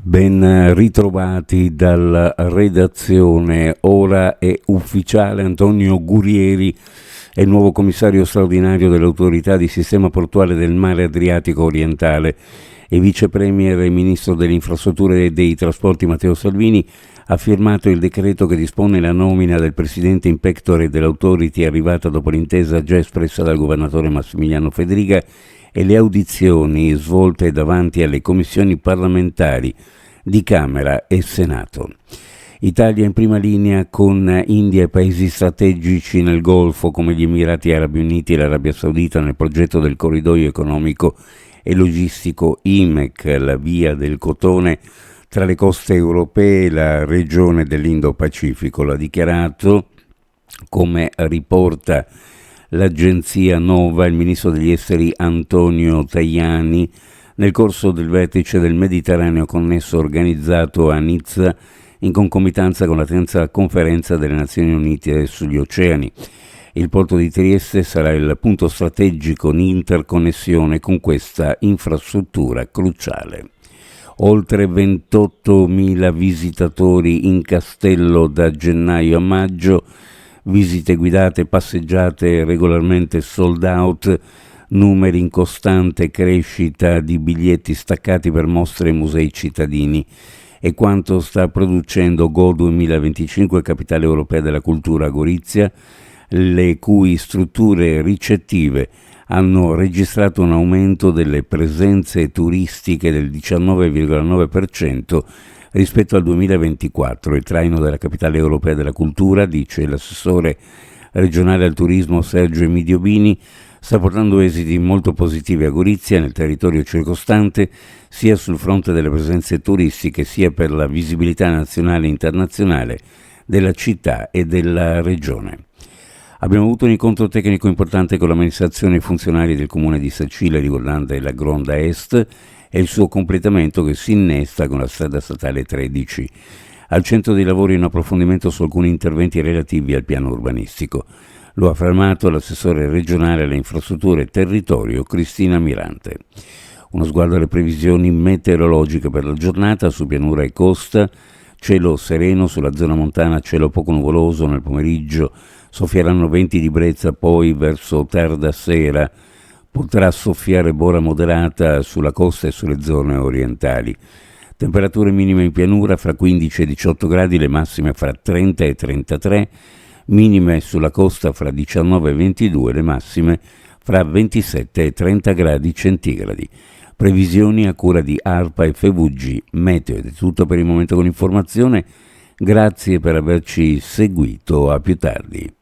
Ben ritrovati dalla redazione. Ora è ufficiale: Antonio Gurieri è il nuovo commissario straordinario dell'Autorità di Sistema Portuale del Mare Adriatico Orientale e vice premier e ministro delle Infrastrutture e dei Trasporti Matteo Salvini ha firmato il decreto che dispone la nomina del presidente in pectore dell'Autority, arrivata dopo l'intesa già espressa dal governatore Massimiliano Fedriga, e le audizioni svolte davanti alle commissioni parlamentari di Camera e Senato. Italia in prima linea con India e paesi strategici nel Golfo come gli Emirati Arabi Uniti e l'Arabia Saudita nel progetto del corridoio economico e logistico IMEC, la via del cotone tra le coste europee e la regione dell'Indo-Pacifico. L'ha dichiarato, come riporta l'agenzia Nova, il ministro degli esteri Antonio Tajani nel corso del vertice del Mediterraneo connesso organizzato a Nizza in concomitanza con la terza conferenza delle Nazioni Unite sugli oceani. Il porto di Trieste sarà il punto strategico in interconnessione con questa infrastruttura cruciale. Oltre 28.000 visitatori in castello da gennaio a maggio, visite guidate, passeggiate regolarmente sold out, numeri in costante crescita di biglietti staccati per mostre e musei cittadini. E quanto sta producendo Go 2025, capitale europea della cultura a Gorizia, le cui strutture ricettive hanno registrato un aumento delle presenze turistiche del 19,9% rispetto al 2024. Il traino della capitale europea della cultura, dice l'assessore regionale al turismo Sergio Emidiobini, sta portando esiti molto positivi a Gorizia e nel territorio circostante, sia sul fronte delle presenze turistiche sia per la visibilità nazionale e internazionale della città e della regione. Abbiamo avuto un incontro tecnico importante con l'amministrazione e i funzionari del comune di Sacile riguardante la Gronda Est e il suo completamento che si innesta con la strada statale 13. Al centro dei lavori un approfondimento su alcuni interventi relativi al piano urbanistico. Lo ha affermato l'assessore regionale alle infrastrutture e territorio Cristina Mirante. Uno sguardo alle previsioni meteorologiche per la giornata su pianura e costa: cielo sereno sulla zona montana, cielo poco nuvoloso nel pomeriggio, soffieranno venti di brezza, poi verso tarda sera potrà soffiare bora moderata sulla costa e sulle zone orientali. Temperature minime in pianura fra 15 e 18 gradi, le massime fra 30 e 33, minime sulla costa fra 19 e 22, le massime fra 27 e 30 gradi centigradi. Previsioni a cura di ARPA e FVG Meteo. Ed è tutto per il momento con l'informazione. Grazie per averci seguito, a più tardi.